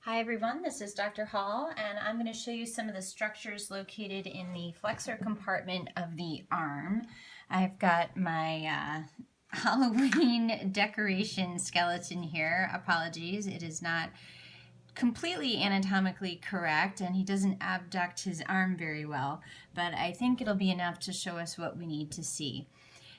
Hi everyone, this is Dr. Hall and I'm going to show you some of the structures located in the flexor compartment of the arm. I've got my Halloween decoration skeleton here. Apologies, it is not completely anatomically correct and he doesn't abduct his arm very well, but I think it'll be enough to show us what we need to see.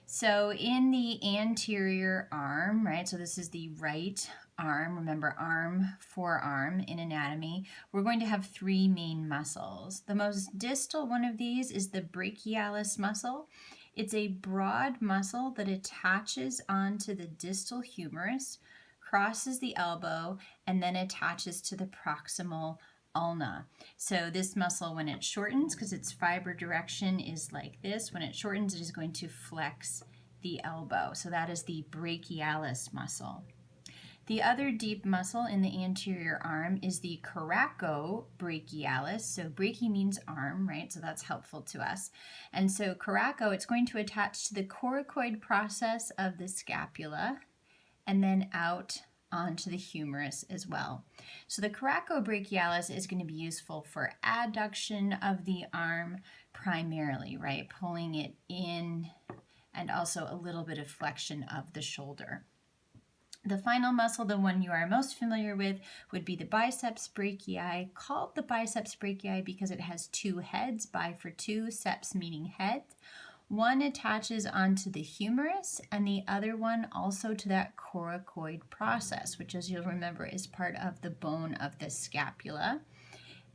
So in the anterior arm, right, so this is the right arm, remember arm, forearm in anatomy, we're going to have three main muscles. The most distal one of these is the brachialis muscle. It's a broad muscle that attaches onto the distal humerus, crosses the elbow, and then attaches to the proximal ulna. So this muscle, when it shortens, because its fiber direction is like this, when it shortens, it is going to flex the elbow. So that is the brachialis muscle. The other deep muscle in the anterior arm is the Korako brachialis. So brachi means arm, right? So that's helpful to us. And so Korako, it's going to attach to the coracoid process of the scapula and then out onto the humerus as well. So the Korako brachialis is going to be useful for adduction of the arm primarily, right? Pulling it in and also a little bit of flexion of the shoulder. The final muscle, the one you are most familiar with, would be the biceps brachii, called the biceps brachii because it has two heads, bi for two, seps meaning head. One attaches onto the humerus and the other one also to that coracoid process, which, as you'll remember, is part of the bone of the scapula.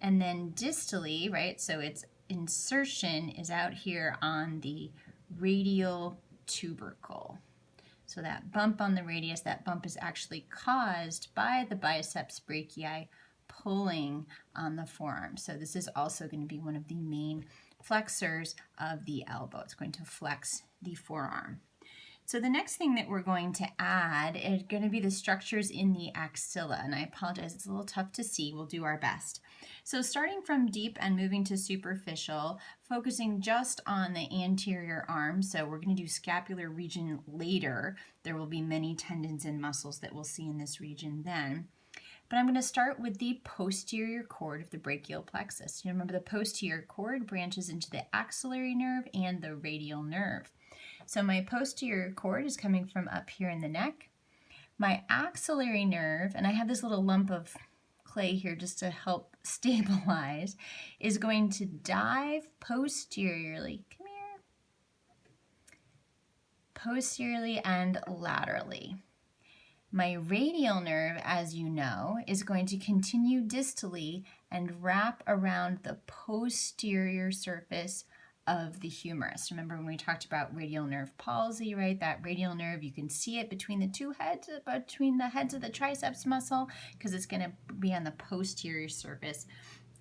And then distally, right, so its insertion is out here on the radial tubercle. So that bump on the radius, that bump is actually caused by the biceps brachii pulling on the forearm. So this is also going to be one of the main flexors of the elbow. It's going to flex the forearm. So the next thing that we're going to add is going to be the structures in the axilla. And I apologize, it's a little tough to see. We'll do our best. So starting from deep and moving to superficial, focusing just on the anterior arm. So we're going to do scapular region later. There will be many tendons and muscles that we'll see in this region then. But I'm going to start with the posterior cord of the brachial plexus. You remember the posterior cord branches into the axillary nerve and the radial nerve. So my posterior cord is coming from up here in the neck. My axillary nerve, and I have this little lump of clay here just to help stabilize, is going to dive posteriorly. Come here. Posteriorly and laterally. My radial nerve, as you know, is going to continue distally and wrap around the posterior surface of the humerus. Remember when we talked about radial nerve palsy, right? That radial nerve, you can see it between the two heads, between the heads of the triceps muscle, because it's going to be on the posterior surface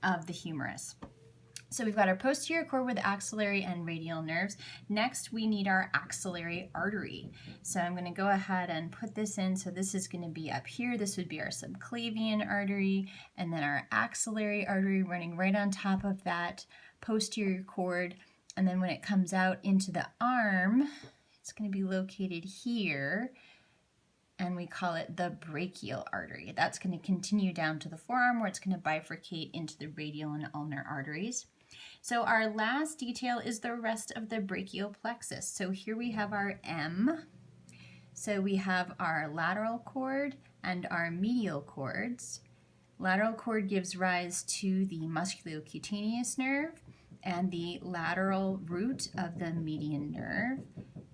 of the humerus. So we've got our posterior cord with axillary and radial nerves. Next, we need our axillary artery. So I'm going to go ahead and put this in. So this is going to be up here. This would be our subclavian artery, and then our axillary artery running right on top of that posterior cord. And then when it comes out into the arm, it's going to be located here, and we call it the brachial artery. That's going to continue down to the forearm, where it's going to bifurcate into the radial and ulnar arteries. So our last detail is the rest of the brachial plexus. So here we have our M. So we have our lateral cord and our medial cords. Lateral cord gives rise to the musculocutaneous nerve and the lateral root of the median nerve.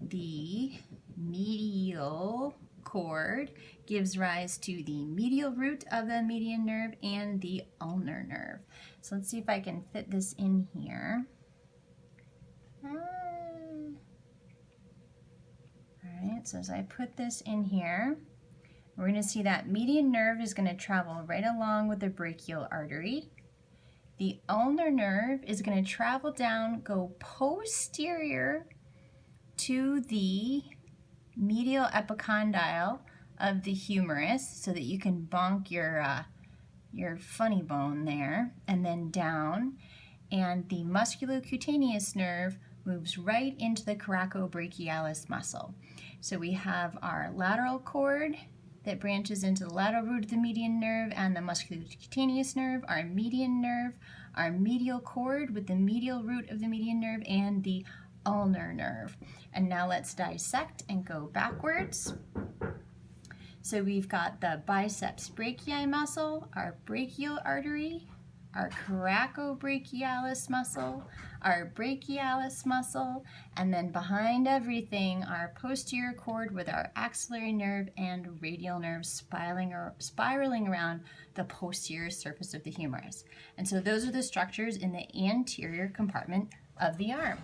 The medial cord gives rise to the medial root of the median nerve and the ulnar nerve. So let's see if I can fit this in here. All right, so as I put this in here, we're going to see that median nerve is going to travel right along with the brachial artery. The ulnar nerve is going to travel down, go posterior to the medial epicondyle of the humerus so that you can bonk your funny bone there, and then down. And the musculocutaneous nerve moves right into the Korako brachialis muscle. So we have our lateral cord that branches into the lateral root of the median nerve and the musculocutaneous nerve, our median nerve, our medial cord with the medial root of the median nerve, and the ulnar nerve. And now let's dissect and go backwards. So we've got the biceps brachii muscle, our brachial artery, our Korako brachialis muscle, our brachialis muscle, and then behind everything, our posterior cord with our axillary nerve and radial nerve spiraling around the posterior surface of the humerus. And so those are the structures in the anterior compartment of the arm.